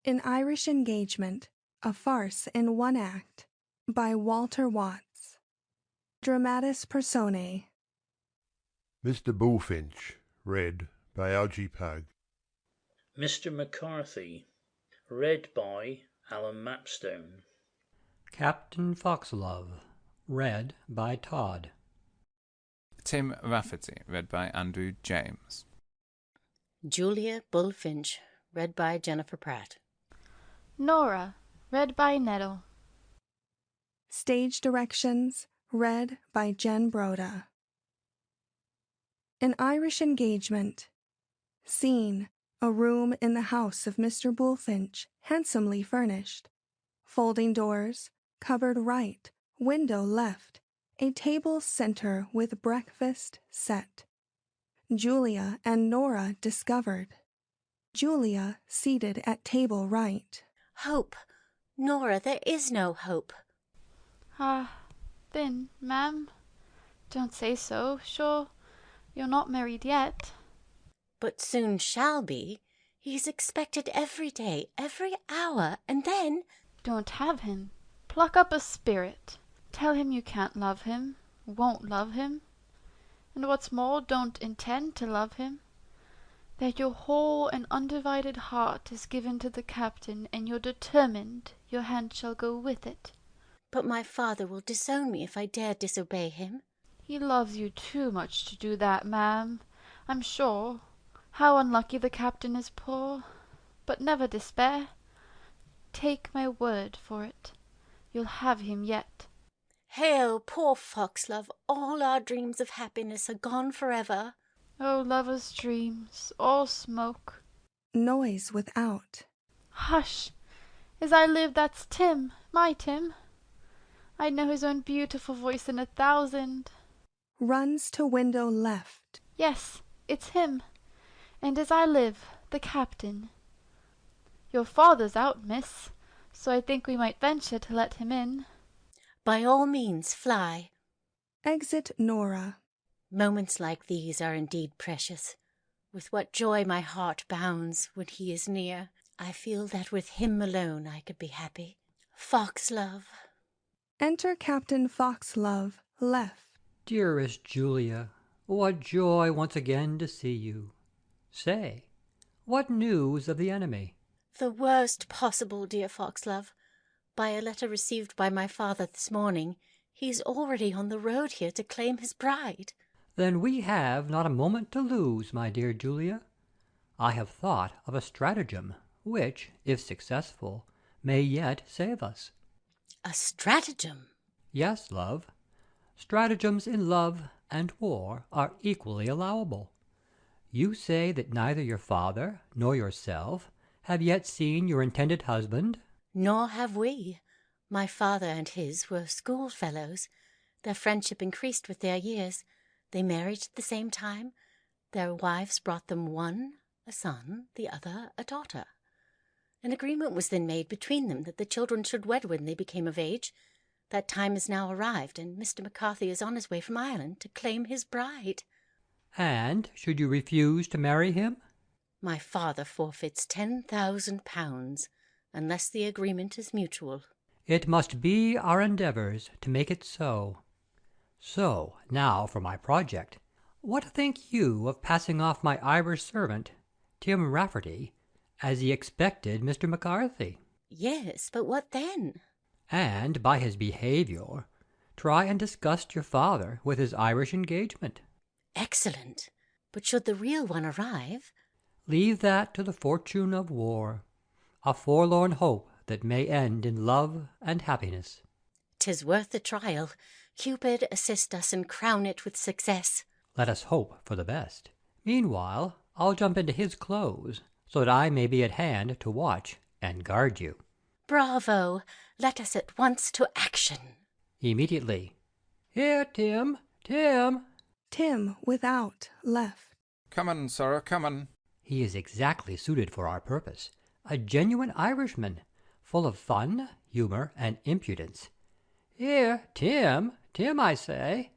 An Irish Engagement, a Farce in One Act, by Walter Watts. Dramatis Personae. Mr. Bullfinch, read by Algy Pug. Mr. McCarthy, read by Alan Mapstone. Captain Foxlove, read by Todd. Tim Rafferty, read by Andrew James. Julia Bullfinch, read by JennPratt. Norah, read by Nettle. Stage directions, read by Jenn Broda. An Irish Engagement. Scene, a room in the house of Mr. Bullfinch, handsomely furnished. Folding doors, cupboard right, window left, a table center with breakfast set. Julia and Norah discovered. Julia seated at table right. Hope! Norah, there is no hope. Then, ma'am, don't say so. Sure, you're not married yet. But soon shall be. He's expected every day, every hour, and then— Don't have him. Pluck up a spirit. Tell him you can't love him, won't love him, and what's more, don't intend to love him. That your whole and undivided heart is given to the captain, and you're determined your hand shall go with it. But my father will disown me if I dare disobey him. He loves you too much to do that, ma'am, I'm sure. How unlucky the captain is, poor! But never despair. Take my word for it. You'll have him yet. Hail, poor Foxlove! All our dreams of happiness are gone forever. Oh, lovers' dreams, all smoke. Noise without. Hush! As I live, that's Tim, my Tim. I'd know his own beautiful voice in 1,000. Runs to window left. Yes, it's him. And as I live, the captain. Your father's out, miss, so I think we might venture to let him in. By all means, fly. Exit Norah. Moments like these are indeed precious. With what joy my heart bounds when he is near. I feel that with him alone I could be happy. Foxlove. Enter Captain Foxlove, left. Dearest Julia, what joy once again to see you. Say, what news of the enemy? The worst possible, dear Foxlove. By a letter received by my father this morning, he's already on the road here to claim his bride. Then we have not a moment to lose, my dear Julia. I have thought of a stratagem, which, if successful, may yet save us. A stratagem? Yes, love. Stratagems in love and war are equally allowable. You say that neither your father nor yourself have yet seen your intended husband? Nor have we. My father and his were schoolfellows. Their friendship increased with their years. They married at the same time. Their wives brought them one a son, the other a daughter. An agreement was then made between them that the children should wed when they became of age. That time has now arrived, and Mr. McCarthy is on his way from Ireland to claim his bride. And should you refuse to marry him? My father forfeits £10,000, unless the agreement is mutual. It must be our endeavours to make it so. So, now for my project. What think you of passing off my Irish servant, Tim Rafferty, as the expected Mr. McCarthy? Yes, but what then? And, by his behaviour, try and disgust your father with his Irish engagement. Excellent. But should the real one arrive? Leave that to the fortune of war, a forlorn hope that may end in love and happiness. 'Tis worth the trial. Cupid assist us and crown it with success. Let us hope for the best. Meanwhile, I'll jump into his clothes, so that I may be at hand to watch and guard you. Bravo! Let us at once to action. Immediately. Here, Tim! Tim! Tim, without, left. Come on, sir, come on. He is exactly suited for our purpose. A genuine Irishman, full of fun, humour, and impudence. Here, Tim! Tim, I say!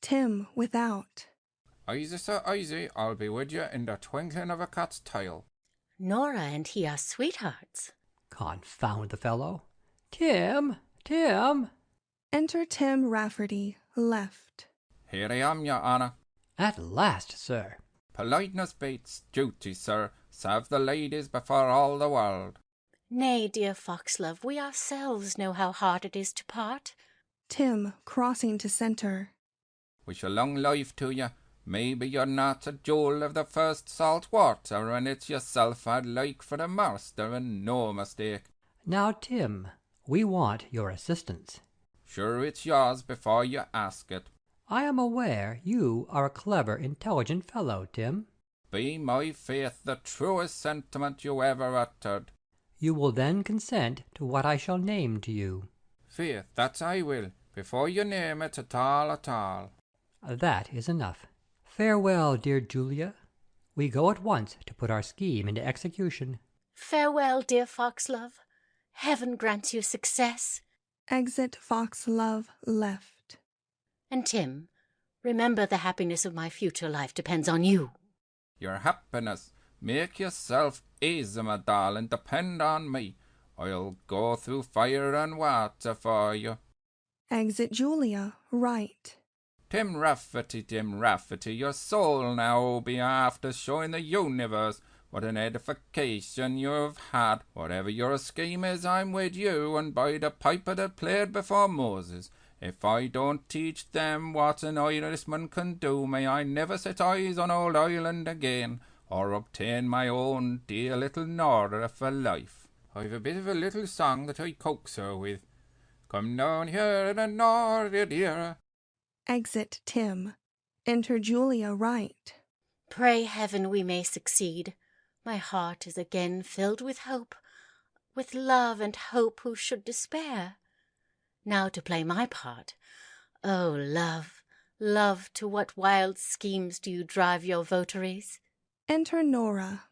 Tim, without. Easy, sir, easy. I'll be with you in the twinkling of a cat's tail. Norah and he are sweethearts. Confound the fellow. Tim! Tim! Enter Tim Rafferty, left. Here I am, your honour. At last, sir. Politeness beats duty, sir. Serve the ladies before all the world. Nay, dear Foxlove, we ourselves know how hard it is to part. Tim, crossing to centre. Wish a long life to you. Maybe you're not a jewel of the first salt water, and it's yourself I'd like for a master, and no mistake. Now, Tim, we want your assistance. Sure it's yours before you ask it. I am aware you are a clever, intelligent fellow, Tim. Be my faith the truest sentiment you ever uttered. You will then consent to what I shall name to you. Faith, that I will, before you name it at all at all. That is enough. Farewell, dear Julia. We go at once to put our scheme into execution. Farewell, dear Foxlove. Heaven grants you success. Exit Foxlove, left. And Tim, remember the happiness of my future life depends on you. Your happiness. Make yourself easy, my darling. Depend on me. I'll go through fire and water for you. Exit Julia, right. Tim Rafferty, your soul now will be after showing the universe what an edification you've had. Whatever your scheme is, I'm with you, and by the piper that played before Moses, if I don't teach them what an Irishman can do, may I never set eyes on old Ireland again, or obtain my own dear little Norah for life. I've a bit of a little song that I coax her with. Come down here, and Norah dear. Exit Tim. Enter Julia, right. Pray heaven we may succeed. My heart is again filled with hope, with love and hope who should despair. Now to play my part. Oh, love, love, to what wild schemes do you drive your votaries? Enter Norah.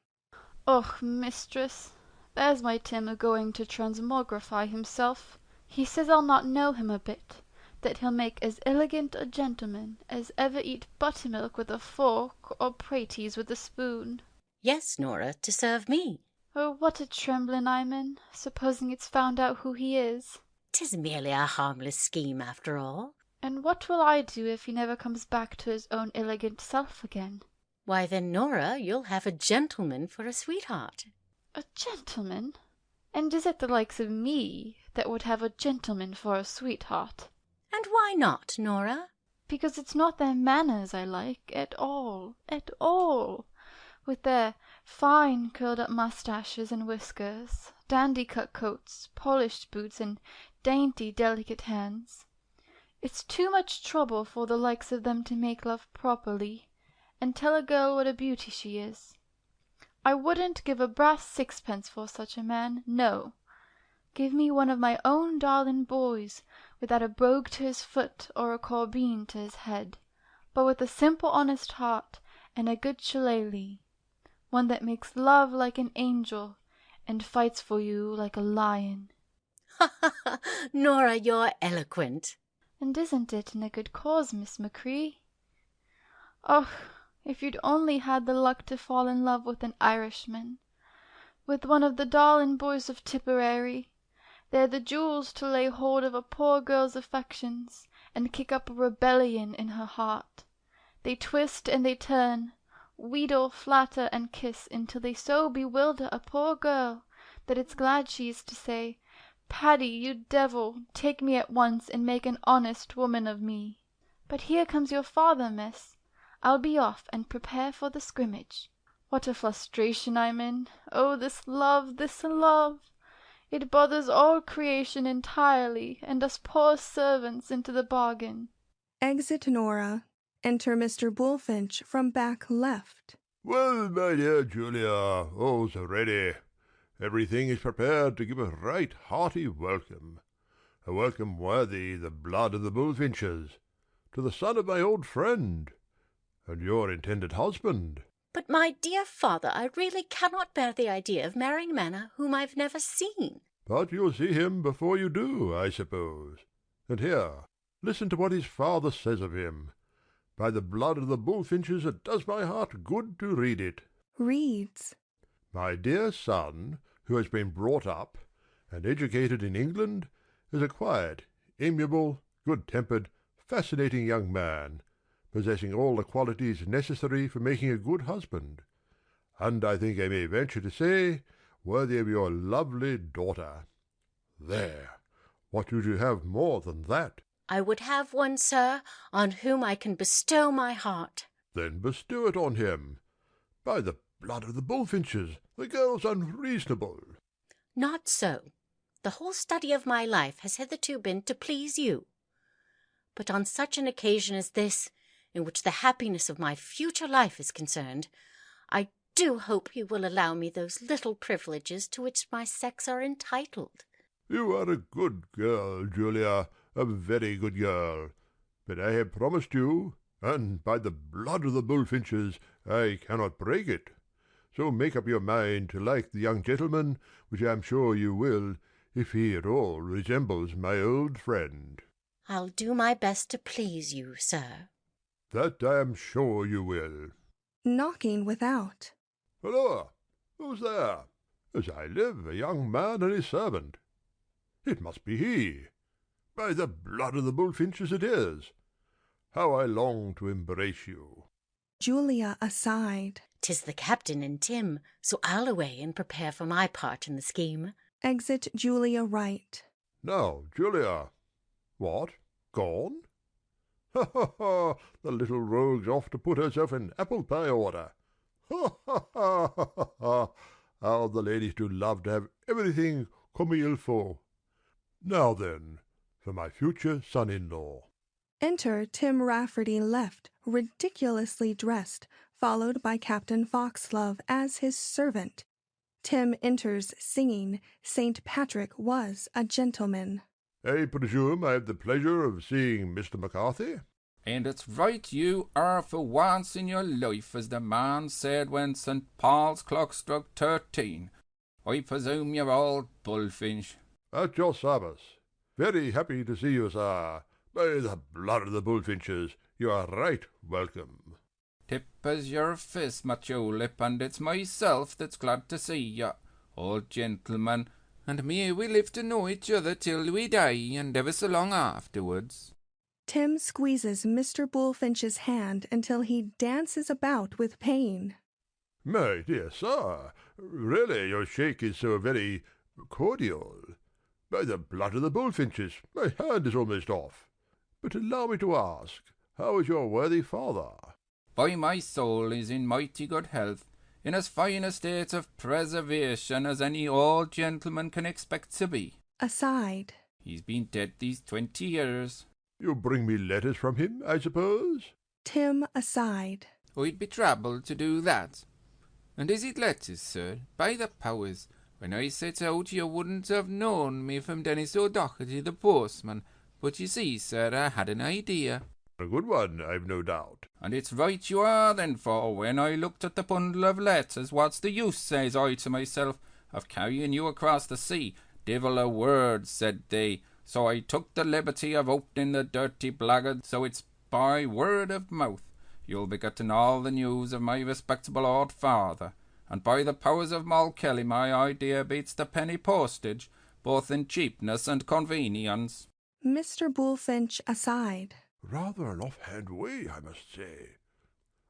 Och, mistress, there's my Tim a-going to transmogrify himself. He says I'll not know him a bit, that he'll make as elegant a gentleman as ever eat buttermilk with a fork or praties with a spoon. Yes, Norah, to serve me. Oh, what a tremblin' I'm in, supposing it's found out who he is. 'Tis merely a harmless scheme after all. And what will I do if he never comes back to his own elegant self again? Why then, Norah, you'll have a gentleman for a sweetheart. A gentleman? And is it the likes of me that would have a gentleman for a sweetheart? And why not, Norah? Because it's not their manners I like, at all, with their fine curled-up moustaches and whiskers, dandy-cut coats, polished boots, and dainty, delicate hands. It's too much trouble for the likes of them to make love properly, and tell a girl what a beauty she is. I wouldn't give a brass sixpence for such a man, no. Give me one of my own darling boys, without a brogue to his foot or a corbeen to his head, but with a simple honest heart and a good shillelagh, one that makes love like an angel and fights for you like a lion. Ha ha ha! Norah, you're eloquent. And isn't it in a good cause, Miss Machree? Oh, if you'd only had the luck to fall in love with an Irishman, with one of the darlin' boys of Tipperary, they're the jewels to lay hold of a poor girl's affections and kick up a rebellion in her heart. They twist and they turn, wheedle, flatter, and kiss until they so bewilder a poor girl that it's glad she is to say, "Paddy, you devil, take me at once and make an honest woman of me." But here comes your father, miss. I'll be off and prepare for the scrimmage. What a frustration I'm in! Oh, this love, this love! It bothers all creation entirely, and us poor servants into the bargain. Exit Norah. Enter Mr. Bullfinch from back left. Well, my dear Julia, all's ready. Everything is prepared to give a right hearty welcome. A welcome worthy the blood of the Bullfinches, to the son of my old friend, and your intended husband. But, my dear father, I really cannot bear the idea of marrying a man whom I've never seen. But you'll see him before you do, I suppose. And here, listen to what his father says of him. By the blood of the Bullfinches, it does my heart good to read it. Reads. My dear son, who has been brought up and educated in England, is a quiet, amiable, good-tempered, fascinating young man, possessing all the qualities necessary for making a good husband, and I think I may venture to say, worthy of your lovely daughter. There! What would you have more than that? I would have one, sir, on whom I can bestow my heart. Then bestow it on him. By the blood of the Bullfinches, the girl's unreasonable. Not so. The whole study of my life has hitherto been to please you. But on such an occasion as this, in which the happiness of my future life is concerned, I do hope you will allow me those little privileges to which my sex are entitled. You are a good girl, Julia, a very good girl. But I have promised you, and by the blood of the Bullfinches, I cannot break it. So make up your mind to like the young gentleman, which I am sure you will, if he at all resembles my old friend. I'll do my best to please you, sir. That I am sure you will. Knocking without. Hulloa! Who's there? As I live, a young man and his servant. It must be he. By the blood of the Bullfinches it is. How I long to embrace you. Julia aside. 'Tis the captain and Tim, so I'll away and prepare for my part in the scheme. Exit Julia right. Now, Julia. What? Gone? Ha, ha, ha! The little rogue's off to put herself in apple pie order. Ha, ha, ha, ha, ha, ha! How the ladies do love to have everything comme il faut. Now then, for my future son-in-law. Enter Tim Rafferty left, ridiculously dressed, followed by Captain Foxlove as his servant. Tim enters singing, St. Patrick was a gentleman. I presume I have the pleasure of seeing Mr. McCarthy? And it's right you are for once in your life, as the man said when St. Paul's clock struck 13. I presume you're old Bullfinch. At your service. Very happy to see you, sir. By the blood of the Bullfinches, you are right welcome. Tip as your fist, my tulip, and it's myself that's glad to see you, old gentleman, and may we live to know each other till we die, and ever so long afterwards. Tim squeezes Mr. Bullfinch's hand until he dances about with pain. My dear sir, really your shake is so very cordial. By the blood of the Bullfinches, my hand is almost off. But allow me to ask, how is your worthy father? By my soul, he's in mighty good health, in as fine a state of preservation as any old gentleman can expect to be. Aside. He's been dead these 20 years. You bring me letters from him, I suppose? Tim aside. I'd be troubled to do that. And is it letters, sir? By the powers, when I set out you wouldn't have known me from Dennis O'Doherty the postman, but you see, sir, I had an idea. A good one, I've no doubt. And it's right you are, then, for when I looked at the bundle of letters, what's the use, says I to myself, of carrying you across the sea? Divil a word, said they. So I took the liberty of opening the dirty blackguard, so it's by word of mouth you'll be getting all the news of my respectable old father. And by the powers of Moll Kelly, my idea beats the penny postage, both in cheapness and convenience. Mr. Bullfinch aside. Rather an off-hand way, I must say.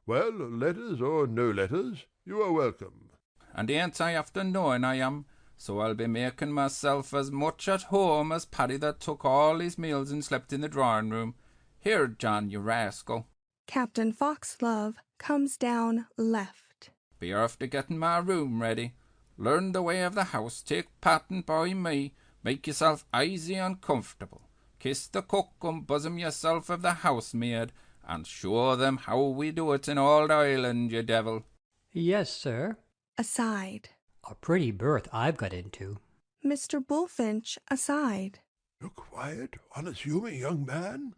Well, letters or no letters, you are welcome. And ain't I after knowing I am? So I'll be making myself as much at home as Paddy that took all his meals and slept in the drawing-room. Here, John, you rascal. Captain Foxlove comes down left. Be after getting my room ready. Learn the way of the house, take pattern by me, make yourself easy and comfortable. Kiss the cook and bosom yourself of the housemaid, and show them how we do it in old Ireland, you devil. Yes, sir. Aside. A pretty berth I've got into. Mr. Bullfinch aside. A quiet, unassuming young man?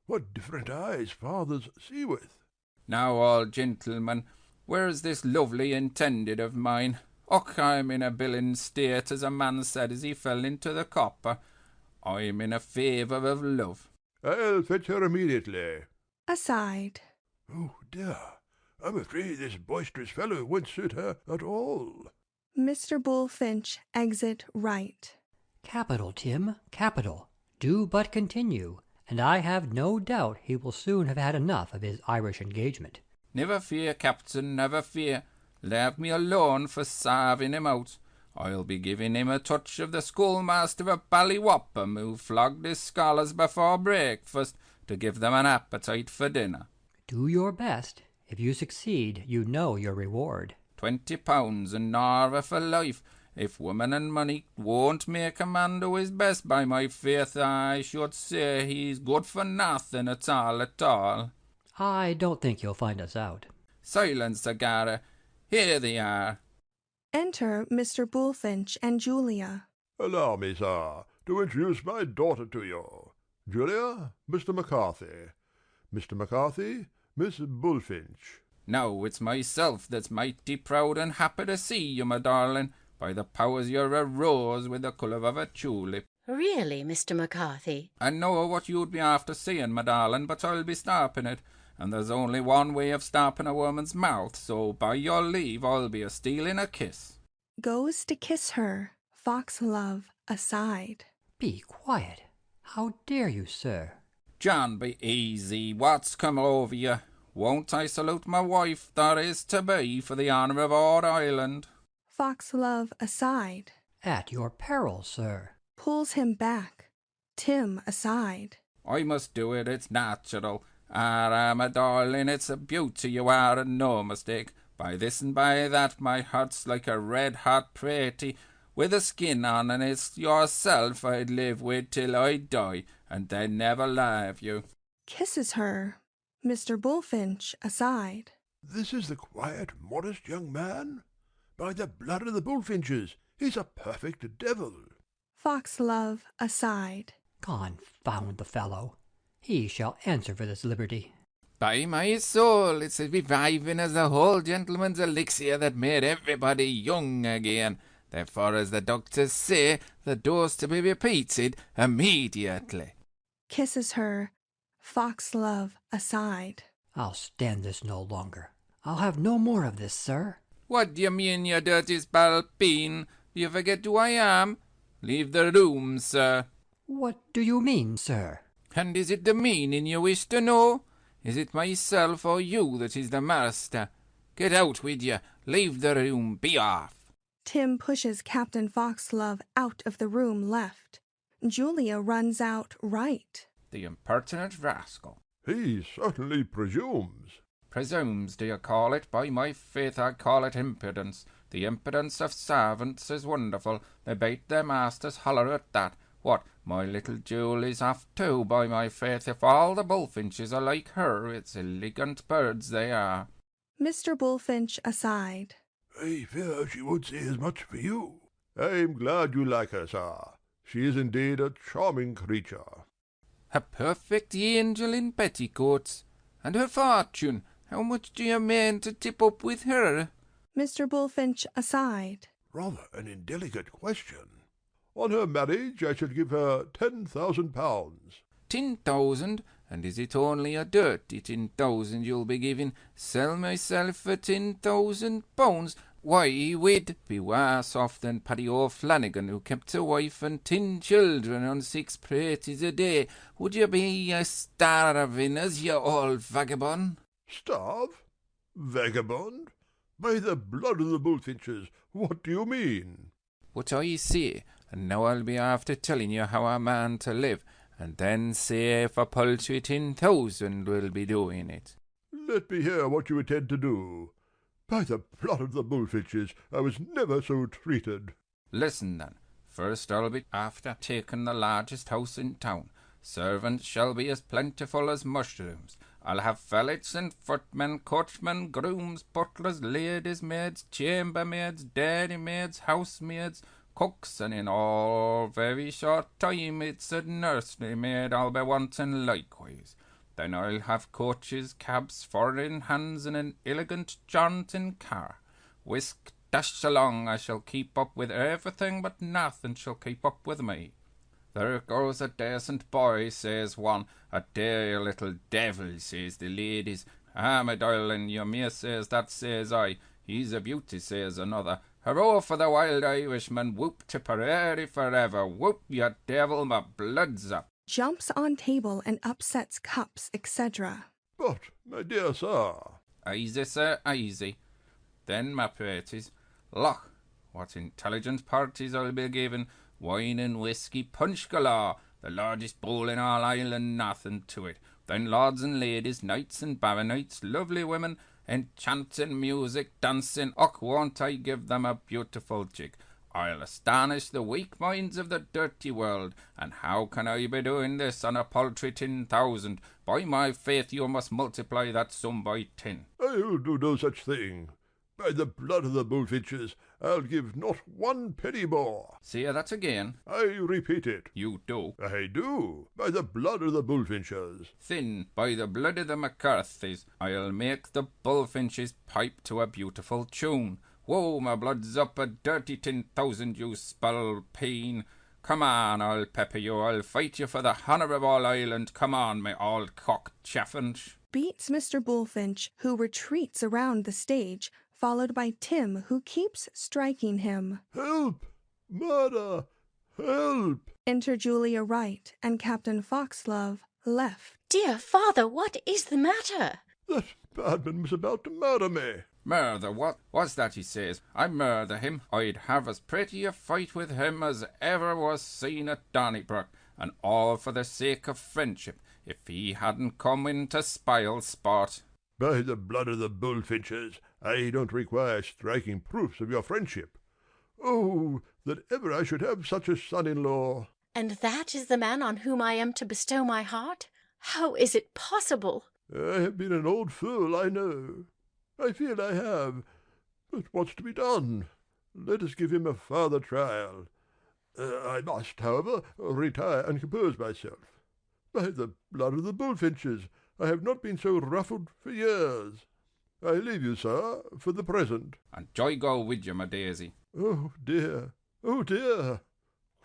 What different eyes fathers see with. Now, old gentleman, where's this lovely intended of mine? Och, I'm in a billing state, as a man said as he fell into the copper. I'm in a favour of love. I'll fetch her immediately. Aside. Oh, dear, I'm afraid this boisterous fellow won't suit her at all. Mr. Bullfinch exit right. Capital, Tim, capital. Do but continue, and I have no doubt he will soon have had enough of his Irish engagement. Never fear, Captain, never fear. Leave me alone for sarving him out. I'll be giving him a touch of the schoolmaster of Ballywappam who flogged his scholars before breakfast to give them an appetite for dinner. Do your best. If you succeed, you know your reward. £20 and Norah for life. If woman and money won't make a man do his best, by my faith, I should say he's good for nothing at all. I don't think you'll find us out. Silence, Agara. Here they are. Enter Mr. Bullfinch and Julia. Allow me, sir, to introduce my daughter to you. Julia, Mr. McCarthy. Mr. McCarthy, Miss Bullfinch. Now it's myself that's mighty proud and happy to see you, my darling. By the powers, you're a rose with the colour of a tulip. Really, Mr. McCarthy? I know what you'd be after seeing, my darling, but I'll be stopping it. And there's only one way of stopping a woman's mouth, so by your leave I'll be a-stealing a kiss. Goes to kiss her, Foxlove aside. Be quiet. How dare you, sir? John, be easy. What's come over you? Won't I salute my wife that is to be for the honour of our island? Foxlove aside. At your peril, sir. Pulls him back. Tim aside. I must do it, it's natural. Ah, my darling, it's a beauty you are, and no mistake. By this and by that, my heart's like a red-hot pratie with a skin on, and it's yourself I'd live with till I die, and then never leave you. Kisses her. Mr. Bullfinch aside. This is the quiet, modest young man? By the blood of the Bullfinches, he's a perfect devil. Foxlove aside. Confound the fellow. He shall answer for this liberty. By my soul, it's as reviving as the whole gentleman's elixir that made everybody young again. Therefore, as the doctors say, the dose to be repeated immediately. Kisses her. Foxlove aside. I'll stand this no longer. I'll have no more of this, sir. What do you mean, you dirty spalpeen? Do you forget who I am? Leave the room, sir. What do you mean, sir? And is it the meaning you wish to know? Is it myself or you that is the master? Get out with you. Leave the room. Be off. Tim pushes Captain Foxlove out of the room left. Julia runs out right. The impertinent rascal. He certainly presumes. Presumes, do you call it? By my faith, I call it impudence. The impudence of servants is wonderful. They bait their masters holler at that. What, my little Julie's off too, by my faith. If all the Bullfinches are like her, it's elegant birds they are. Mr. Bullfinch aside. I fear she would say as much for you. I'm glad you like her, sir. She is indeed a charming creature. A perfect angel in petticoats. And her fortune, how much do you mean to tip up with her? Mr. Bullfinch aside. Rather an indelicate question. On her marriage I should give her £10,000. 10,000? And is it only a dirty 10,000 you'll be giving? Sell myself for £10,000? Why, we'd be worse off than Paddy O'Flanagan, who kept a wife and 10 children on 6 praties a day. Would you be a starving as you old vagabond? Starve? Vagabond? By the blood of the Bullfinches, what do you mean? What I say, and now I'll be after telling you how a man to live, and then say if a paltry 10,000 will be doing it. Let me hear what you intend to do. By the blood of the Bullfinches, I was never so treated. Listen then. First I'll be after taking the largest house in town. Servants shall be as plentiful as mushrooms. I'll have valets and footmen, coachmen, grooms, butlers, ladies' maids, chambermaids, dairymaids, housemaids, cooks, and in all very short time it's a nursery maid I'll be wanting likewise. Then I'll have coaches, cabs, foreign hands, and an elegant jaunting car. Whisk, dash along, I shall keep up with everything, but nothing shall keep up with me. There goes a decent boy, says one. A dear little devil, says the ladies. Ah, my darling, you may says that, says I. He's a beauty, says another. Hurrah for the wild Irishman, whoop Tipperary forever, whoop, you devil, my blood's up. Jumps on table and upsets cups, etc. But, my dear sir. Easy, sir, easy. Then, my praties, look, what intelligent parties I'll be giving. Wine and whiskey, punch galore, the largest bowl in all Ireland, nothing to it. Then lords and ladies, knights and baronites, lovely women, enchanting music, dancing. Och, won't I give them a beautiful jig? I'll astonish the weak minds of the dirty world. And how can I be doing this on a paltry 10,000? By my faith, you must multiply that sum by 10. I'll do no such thing. By the blood of the Bullfinches, I'll give not 1 penny more. Say that again. I repeat it. You do. I do. By the blood of the Bullfinches. Then, by the blood of the McCarthys, I'll make the Bullfinches pipe to a beautiful tune. Whoa, my blood's up a dirty 10,000, you spalpeen. Come on, I'll pepper you, I'll fight you for the honour of all Ireland. Come on, my old cock chaffinch. Beats Mr. Bullfinch, who retreats around the stage, followed by Tim, who keeps striking him. Help! Murder! Help! Enter Julia Wright and Captain Foxlove, left. Dear father, what is the matter? That badman was about to murder me. Murder, what? What's that he says? I murder him. I'd have as pretty a fight with him as ever was seen at Donnybrook, and all for the sake of friendship, if he hadn't come in to spoil sport. By the blood of the Bullfinches, I don't require striking proofs of your friendship. Oh, that ever I should have such a son-in-law. And that is the man on whom I am to bestow my heart? How is it possible? I have been an old fool, I know. I feel I have. But what's to be done? Let us give him a farther trial. I must, however, retire and compose myself. By the blood of the Bullfinches, I have not been so ruffled for years. I leave you, sir, for the present. And joy go with you, my daisy. Oh, dear. Oh, dear.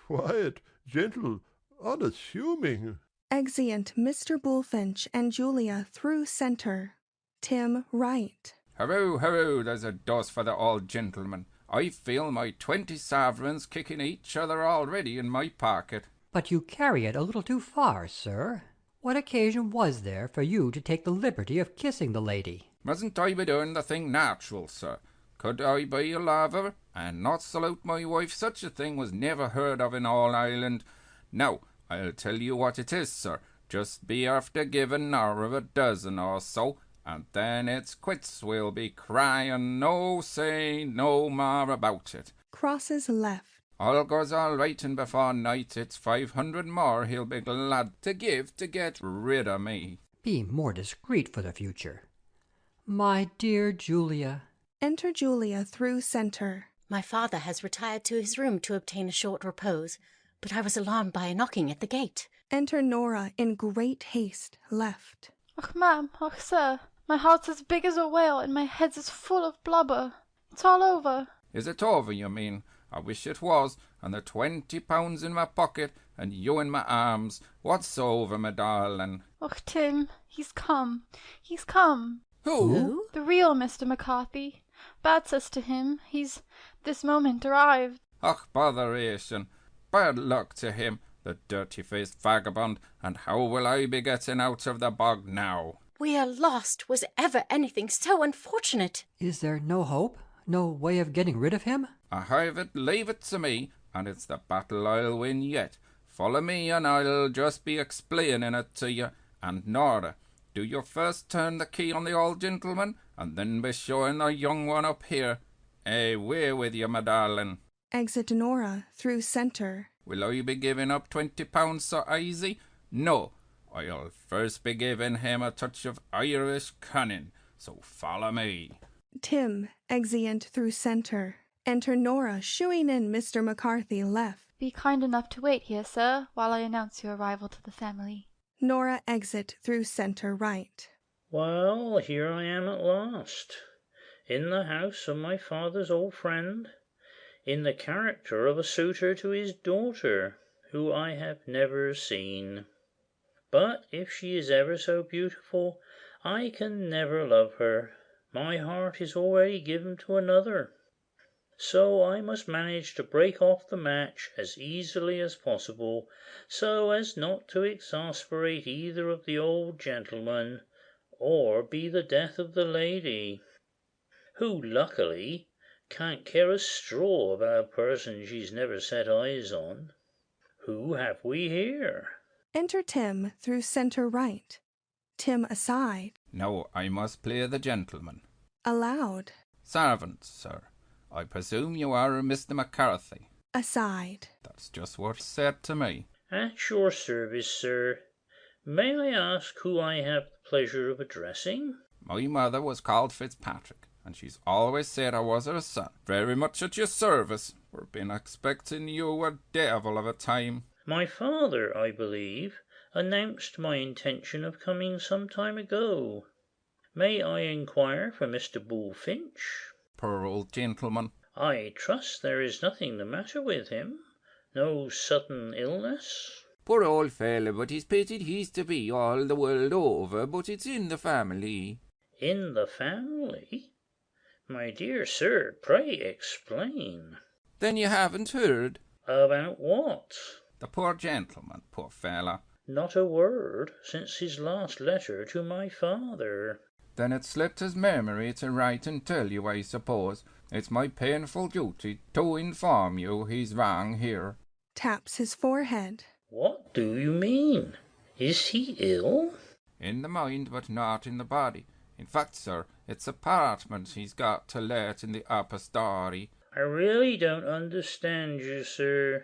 Quiet, gentle, unassuming. Exeunt Mr. Bullfinch and Julia through centre. Tim Wright. Hurroo, hurroo, there's a dose for the old gentleman. I feel my 20 sovereigns kicking each other already in my pocket. But you carry it a little too far, sir. What occasion was there for you to take the liberty of kissing the lady? Mustn't I be doing the thing natural, sir? Could I be a lover, and not salute my wife? Such a thing was never heard of in all Ireland. Now, I'll tell you what it is, sir. Just be after giving Norah a dozen or so, and then it's quits. We'll be crying, no say no more about it. Crosses left. All goes all right, and before night it's 500 more he'll be glad to give to get rid of me. Be more discreet for the future. My dear Julia. Enter Julia through centre. My father has retired to his room to obtain a short repose, but I was alarmed by a knocking at the gate. Enter Norah in great haste, left. Och, ma'am, och, sir, my heart's as big as a whale and my head's as full of blubber. It's all over. Is it over, you mean? I wish it was, and the 20 pounds in my pocket, and you in my arms. What's over, my darling? Och, Tim, he's come. He's come. Who? The real Mr. McCarthy. Bad says to him, he's this moment arrived. Och, botheration. Bad luck to him, the dirty-faced vagabond, and how will I be getting out of the bog now? We are lost. Was ever anything so unfortunate? Is there no hope? No way of getting rid of him? I have it, leave it to me, and it's the battle I'll win yet. Follow me, and I'll just be explaining it to you. And Norah, do you first turn the key on the old gentleman, and then be showing the young one up here. Away with you, my darling. Exit Norah through centre. Will I be giving up 20 pounds so easy? No, I'll first be giving him a touch of Irish cunning, so follow me. Tim, exeunt through centre. Enter Norah shooing in Mr. McCarthy, left. Be kind enough to wait here, sir, while I announce your arrival to the family. Norah exit through centre, right. Well, here I am at last, in the house of my father's old friend, in the character of a suitor to his daughter, who I have never seen. But if she is ever so beautiful, I can never love her. My heart is already given to another. so I must manage to break off the match as easily as possible, so as not to exasperate either of the old gentlemen, or be the death of the lady, who luckily can't care a straw about a person she's never set eyes on. Who have we here? Enter Tim through center right. Tim aside. Now I must play the gentleman. Aloud. Servant, sir. I presume you are Mr. McCarthy. Aside. That's just what's said to me. At your service, sir. May I ask who I have the pleasure of addressing? My mother was called Fitzpatrick, and she's always said I was her son. Very much at your service. We've been expecting you a devil of a time. My father, I believe, announced my intention of coming some time ago. May I inquire for Mr. Bullfinch? Poor old gentleman. I trust there is nothing the matter with him? No sudden illness? Poor old fellow, but he's pitied he's to be all the world over, but it's in the family. In the family? My dear sir, pray explain. Then you haven't heard? About what? The poor gentleman, poor fellow. Not a word since his last letter to my father. Then it slipped his memory to write and tell you, I suppose. It's my painful duty to inform you he's wrong here. Taps his forehead. What do you mean? Is he ill? In the mind, but not in the body. In fact, sir, it's apartment he's got to let in the upper story. I really don't understand you, sir.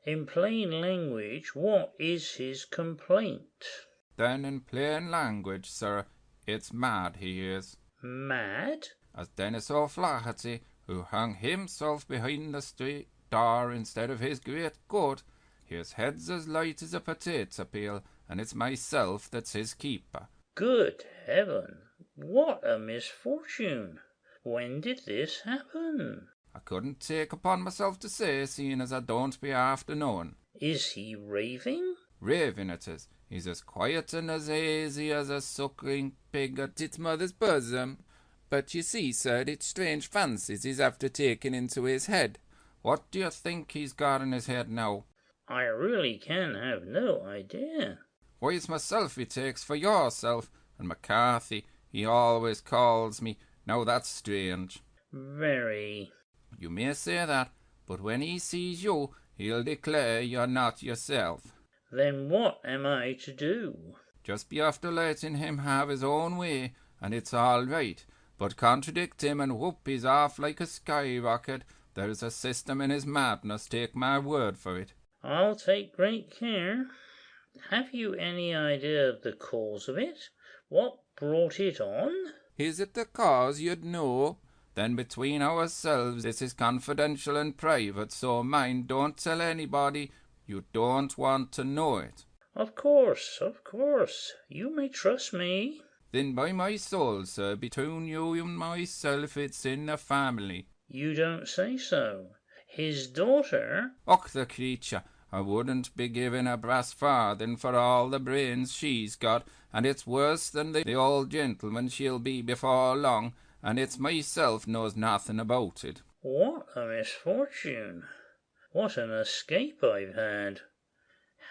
In plain language, what is his complaint? Then in plain language, sir, it's mad he is. Mad? As Dennis O'Flaherty, who hung himself behind the street door instead of his great coat, his head's as light as a potato peel, and it's myself that's his keeper. Good heaven! What a misfortune! When did this happen? I couldn't take upon myself to say, seeing as I don't be after knowing. Is he raving? Raving it is. He's as quiet and as easy as a suckling pig at its mother's bosom. But you see, sir, it's strange fancies he's after taking into his head. What do you think he's got in his head now? I really can have no idea. Why, it's myself he takes for yourself, and McCarthy, he always calls me. Now that's strange. Very. You may say that, but when he sees you, he'll declare you're not yourself. Then what am I to do? Just be after letting him have his own way, and it's all right. But contradict him and whoop, he's off like a skyrocket. There's a system in his madness, take my word for it. I'll take great care. Have you any idea of the cause of it? What brought it on? Is it the cause you'd know? Then between ourselves this is confidential and private, so mind, don't tell anybody. You don't want to know it. Of course, of course. You may trust me. Then by my soul, sir, between you and myself it's in the family. You don't say so. His daughter? Och, the creature, I wouldn't be giving a brass farthing for all the brains she's got, and it's worse than the old gentleman she'll be before long, and it's myself knows nothing about it. What a misfortune. What an escape I've had.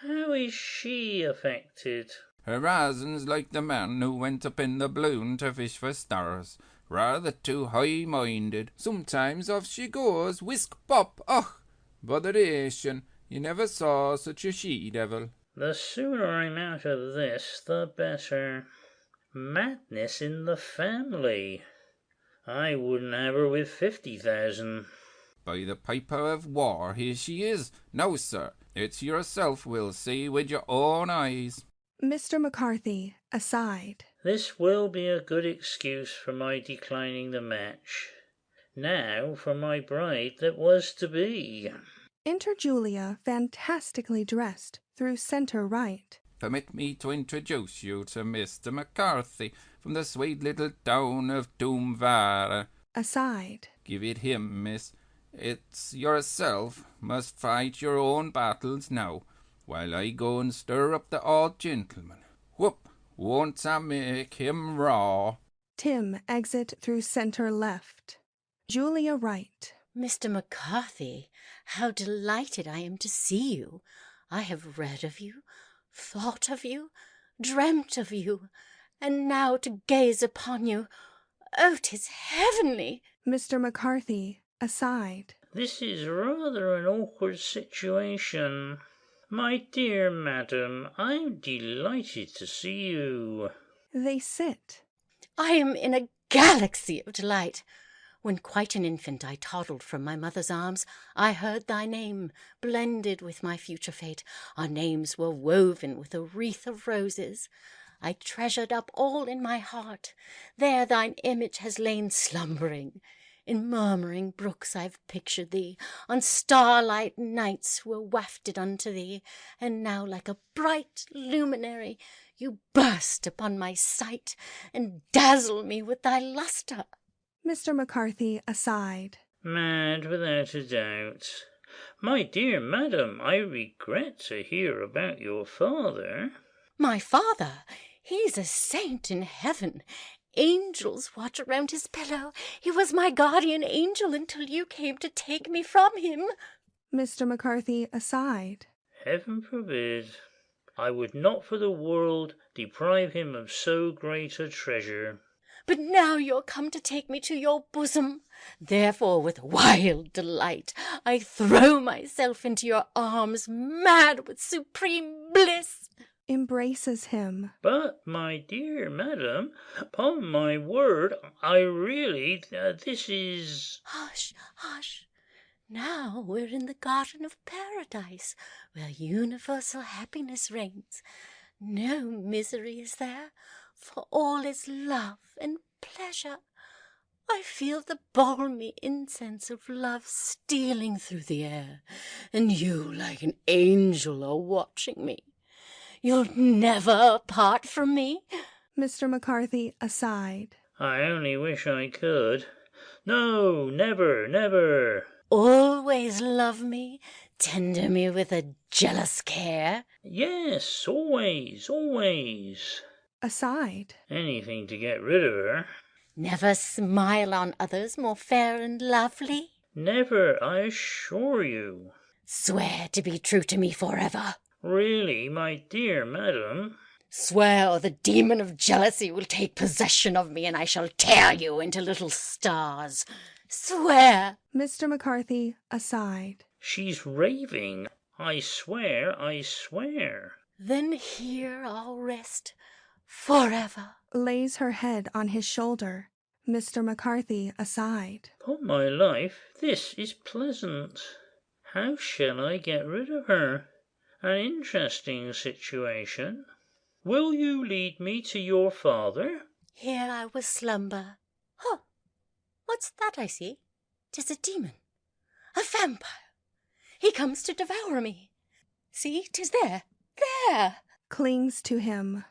How is she affected? Her husband's like the man who went up in the balloon to fish for stars, rather too high-minded. Sometimes off she goes, whisk-pop, och, botheration, you never saw such a she-devil. The sooner I'm out of this, the better. Madness in the family. I wouldn't have her with 50,000. By the piper of war, here she is. Now, sir, it's yourself we'll see with your own eyes. Mr. McCarthy, aside. This will be a good excuse for my declining the match. Now for my bride that was to be. Enter Julia, fantastically dressed, through center right. Permit me to introduce you to Mr. McCarthy from the sweet little town of Doomvara. Aside. Give it him, miss. It's yourself must fight your own battles now, while I go and stir up the old gentleman. Whoop! Won't I make him raw? Tim exit through center left. Julia right. Mr. McCarthy, how delighted I am to see you. I have read of you, thought of you, dreamt of you, and now to gaze upon you. Oh, 'tis heavenly. Mr. McCarthy, aside. This is rather an awkward situation. My dear madam, I'm delighted to see you. They sit. I am in a galaxy of delight. When quite an infant I toddled from my mother's arms, I heard thy name, blended with my future fate. Our names were woven with a wreath of roses. I treasured up all in my heart. There thine image has lain slumbering. In murmuring brooks I've pictured thee, on starlight nights were wafted unto thee, and now like a bright luminary you burst upon my sight, and dazzle me with thy lustre. Mr. McCarthy, aside. Mad without a doubt. My dear madam, I regret to hear about your father. My father, he's a saint in heaven. Angels watch around his pillow. He was my guardian angel until you came to take me from him. Mr. McCarthy, aside. Heaven forbid. I would not for the world deprive him of so great a treasure. But now you're come to take me to your bosom. Therefore, with wild delight, I throw myself into your arms, mad with supreme bliss. Embraces him. But, my dear madam, upon my word, I really, this is... Hush, hush. Now we're in the garden of paradise, where universal happiness reigns. No misery is there, for all is love and pleasure. I feel the balmy incense of love stealing through the air, and you, like an angel, are watching me. You'll never part from me? Mr. McCarthy, aside. I only wish I could. No, never, never. Always love me, tender me with a jealous care? Yes, always, always. Aside. Anything to get rid of her. Never smile on others more fair and lovely? Never, I assure you. Swear to be true to me forever. Really, my dear madam. Swear, or the demon of jealousy will take possession of me, and I shall tear you into little stars. Swear. Mr. McCarthy, aside. She's raving. I swear, I swear. Then here I'll rest forever. Lays her head on his shoulder. Mr. McCarthy, aside. Upon my life, this is pleasant. How shall I get rid of her? An interesting situation. Will you lead me to your father? Here I will slumber. Oh, what's that I see? 'Tis a demon, a vampire. He comes to devour me. See, 'tis there, there. Clings to him.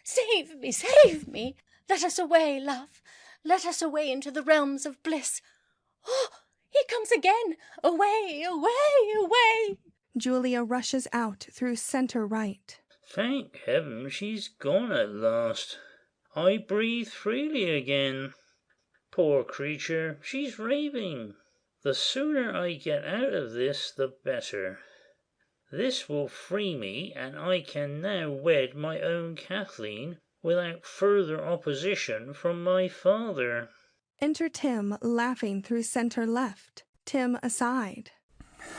Save me, save me. Let us away, love. Let us away into the realms of bliss. Oh, he comes again. Away, away, away. Julia rushes out through center right. Thank heaven she's gone at last. I breathe freely again. Poor creature, she's raving. The sooner I get out of this, the better. This will free me, and I can now wed my own Kathleen without further opposition from my father. Enter Tim, laughing through center left. Tim aside.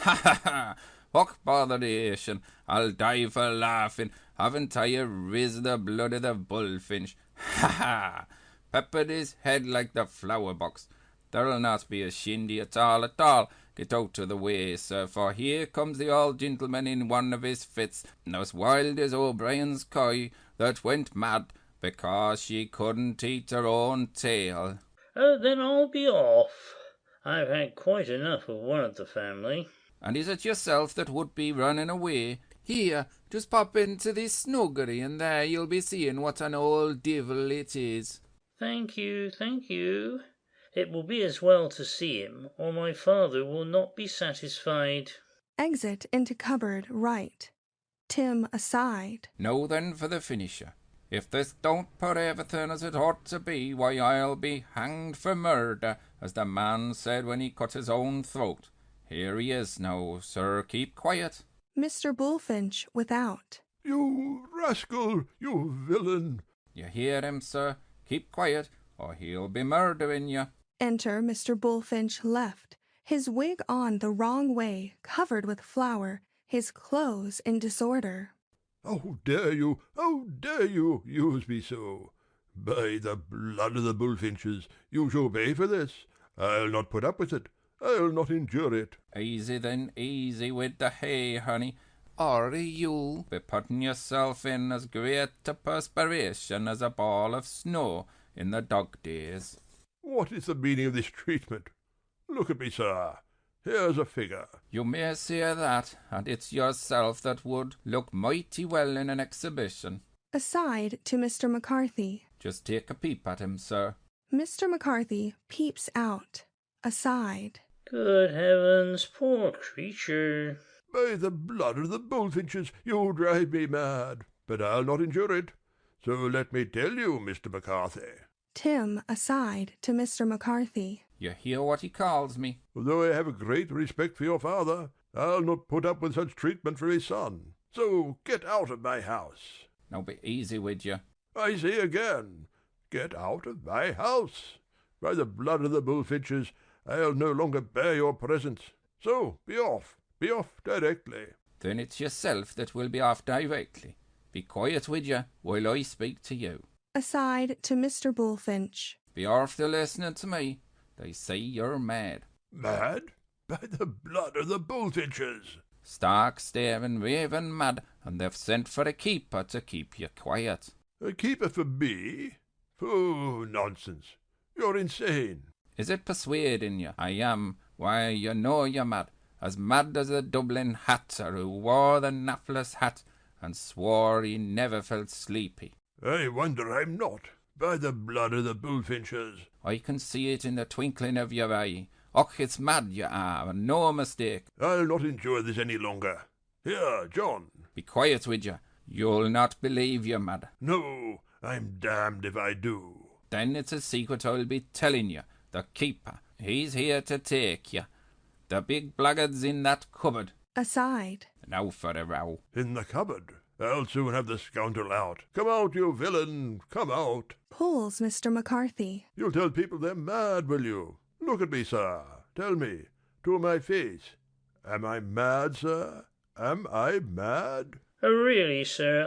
Ha ha ha! What botheration? I'll die for laughing. Haven't I riz the blood of the bullfinch? Ha ha! Peppered his head like the flower box. There'll not be a shindy at all, at all. Get out of the way, sir, for here comes the old gentleman in one of his fits, and as wild as O'Brien's coy that went mad because she couldn't eat her own tail. Then I'll be off. I've had quite enough of one of the family. And is it yourself that would be running away? Here, just pop into this snuggery, and there you'll be seeing what an old devil it is. Thank you, thank you. It will be as well to see him, or my father will not be satisfied. Exit into cupboard right. Tim aside. Now then for the finisher. If this don't put everything as it ought to be, why I'll be hanged for murder, as the man said when he cut his own throat. Here he is now, sir, keep quiet. Mr. Bullfinch without. You rascal, you villain. You hear him, sir? Keep quiet, or he'll be murdering you. Enter Mr. Bullfinch left, his wig on the wrong way, covered with flour, his clothes in disorder. How dare you use me so? By the blood of the Bullfinches, you shall pay for this. I'll not put up with it. I'll not endure it. Easy then, easy with the hay, honey, or you'll be putting yourself in as great a perspiration as a ball of snow in the dog days. What is the meaning of this treatment? Look at me, sir. Here's a figure. You may say that, and it's yourself that would look mighty well in an exhibition. Aside to Mr. McCarthy. Just take a peep at him, sir. Mr. McCarthy peeps out. Aside. Good heavens, poor creature. By the blood of the Bullfinches, you drive me mad. But I'll not endure it. So let me tell you, Mr. McCarthy. Tim aside to Mr. McCarthy. You hear what he calls me? Although I have a great respect for your father, I'll not put up with such treatment from his son. So get out of my house. Now be easy with you. I say again, get out of my house. By the blood of the Bullfinches, I'll no longer bear your presence. So be off directly. Then it's yourself that will be off directly. Be quiet with you while I speak to you. Aside to Mr. Bullfinch. Be after listening to me. They say you're mad. Mad? By the blood of the Bullfinches! Stark, staring, raving mad, and they've sent for a keeper to keep you quiet. A keeper for me? Pooh, nonsense. You're insane. Is it persuading you I am? Why, you know you're mad as the Dublin hatter who wore the napless hat and swore he never felt sleepy. I wonder I'm not. By the blood of the Bullfinches. I can see it in the twinkling of your eye. Och, it's mad you are, and no mistake. I'll not endure this any longer. Here, John. Be quiet with you. You'll not believe you're mad. No, I'm damned if I do. Then it's a secret I'll be telling you. The keeper, he's here to take you. The big blackguard's in that cupboard. Aside. Now for a row. In the cupboard? I'll soon have the scoundrel out. Come out, you villain, come out. Pulls Mr. McCarthy. You'll tell people they're mad, will you? Look at me, sir. Tell me, to my face. Am I mad, sir? Am I mad? Really, sir,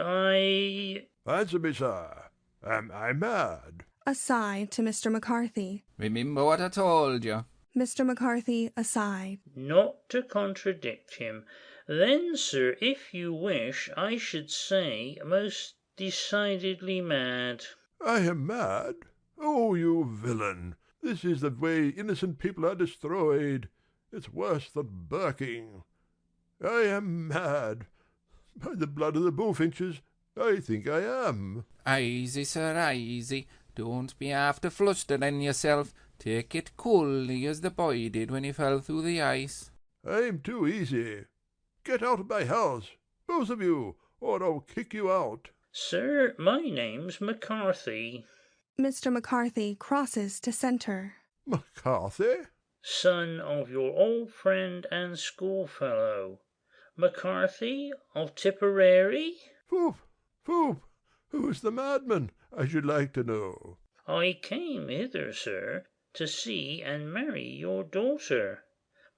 Answer me, sir. Am I mad? Aside to Mr. McCarthy. Remember what I told you. Mr. McCarthy aside. Not to contradict him. Then, sir, if you wish, I should say most decidedly mad. I am mad? Oh, you villain! This is the way innocent people are destroyed. It's worse than burking. I am mad. By the blood of the Bullfinches, I think I am. Easy, sir, easy. Don't be after flustering yourself. Take it coolly as the boy did when he fell through the ice. I'm too easy. Get out of my house, both of you, or I'll kick you out. Sir, my name's McCarthy. Mr. McCarthy crosses to center. McCarthy? Son of your old friend and schoolfellow. McCarthy of Tipperary? Poof, poof. Who's the madman, I should like to know. I came hither, sir, to see and marry your daughter.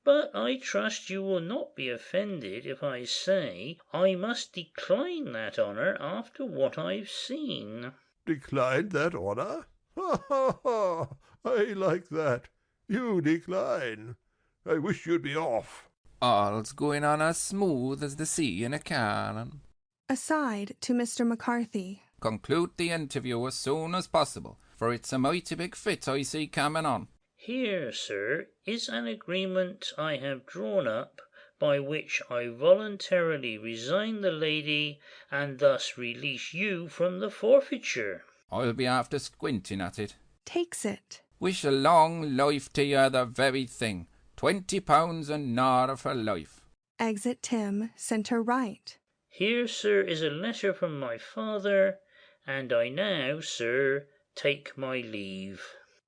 But I trust you will not be offended if I say I must decline that honour after what I've seen. Decline that honour? Ha, ha, ha! I like that. You decline. I wish you'd be off. All's going on as smooth as the sea in a cannon. Aside to Mr. McCarthy. Conclude the interview as soon as possible, for it's a mighty big fit I see coming on. Here, sir, is an agreement I have drawn up, by which I voluntarily resign the lady, and thus release you from the forfeiture. I'll be after squinting at it. Takes it. Wish a long life to you the very thing. £20 and Norah for life. Exit Tim, center right. Here, sir, is a letter from my father, And I now, sir, take my leave,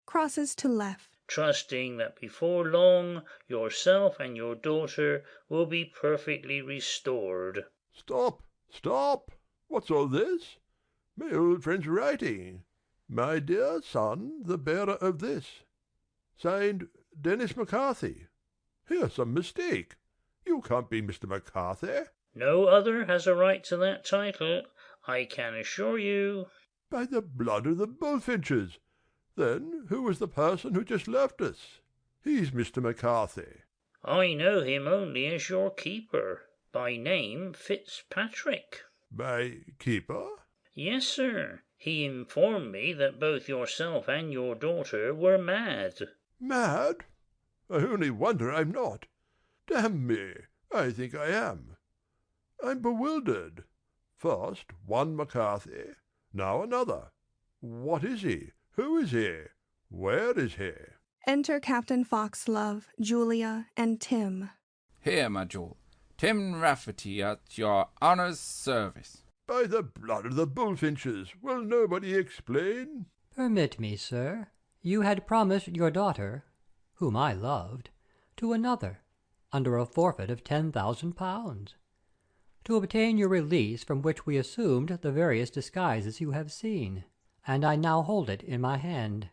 Crosses to left. trusting that before long yourself and your daughter will be perfectly restored. Stop, stop! What's all this? My old friend's writing. My dear son, the bearer of this. Signed, Dennis McCarthy. Here's some mistake. You can't be Mr. McCarthy. No other has a right to that title, I can assure you. By the blood of the Bullfinches! Then who was the person who just left us? He's Mr. McCarthy. I know him only as your keeper, by name Fitzpatrick. My keeper? Yes, sir. He informed me that both yourself and your daughter were mad. Mad? I only wonder I'm not. Damn me, I think I am. I'm bewildered. First one McCarthy, now another. What is he? Who is he? Where is he? Enter Captain Foxlove, Julia, and Tim. Here, my jewel, Tim Rafferty at your honour's service. By the blood of the Bullfinches, will nobody explain? Permit me, sir. You had promised your daughter, whom I loved, to another, under a forfeit of £10,000, to obtain your release, from which we assumed the various disguises you have seen, and I now hold it in my hand.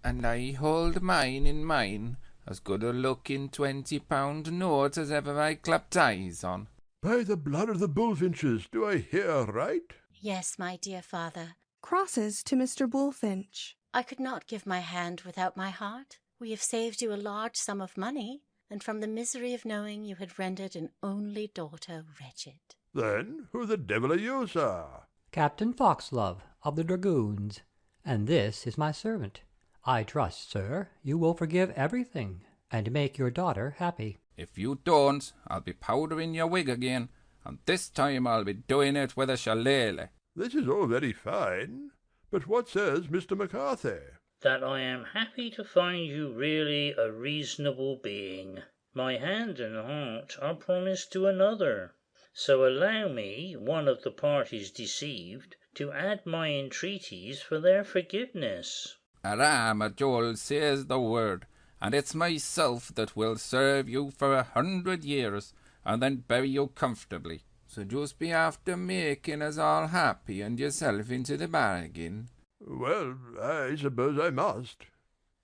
And I hold mine in mine, as good a looking £20 note as ever I clapped eyes on. By the blood of the Bullfinches, do I hear right? Yes, my dear father. Crosses to Mr. Bullfinch. I could not give my hand without my heart. We have saved you a large sum of money, and from the misery of knowing you had rendered an only daughter wretched. Then who the devil are you, sir? Captain Foxlove, of the Dragoons, and this is my servant. I trust, sir, you will forgive everything, and make your daughter happy. If you don't, I'll be powdering your wig again, and this time I'll be doing it with a shillelagh. This is all very fine, but what says Mr. McCarthy? That I am happy to find you really a reasonable being. My hand and heart are promised to another. So allow me, one of the parties deceived, to add my entreaties for their forgiveness. Arrah, my Joel, says the word, and it's myself that will serve you for 100 years, and then bury you comfortably. So just be after making us all happy and yourself into the bargain. Well, I suppose I must.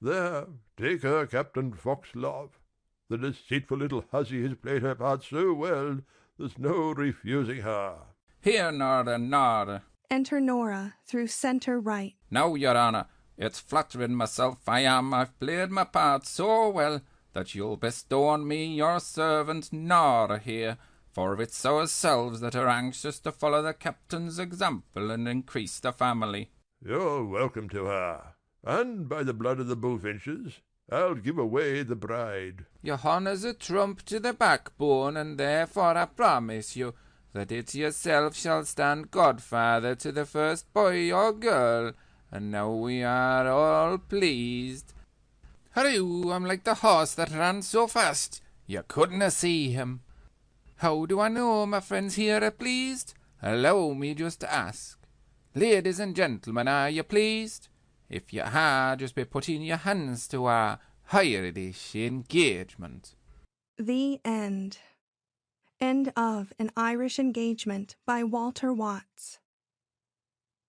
There, take her, Captain Foxlove. The deceitful little hussy has played her part so well, there's no refusing her. Here, Norah, Norah. Enter Norah, through centre right. Now, your honour, it's flattering myself I've played my part so well that you'll bestow on me your servant Norah here, for it's ourselves that are anxious to follow the captain's example and increase the family. You're welcome to her, and by the blood of the Bullfinches, I'll give away the bride. Your honour's a trump to the backbone, and therefore I promise you that it yourself shall stand godfather to the first boy or girl, and now we are all pleased. Hurroo, I'm like the horse that ran so fast, you couldn't see him. How do I know my friends here are pleased? Allow me just to ask. Ladies and gentlemen, are you pleased? If you are, just be putting your hands to our Irish engagement. The end. End of An Irish Engagement by Walter Watts.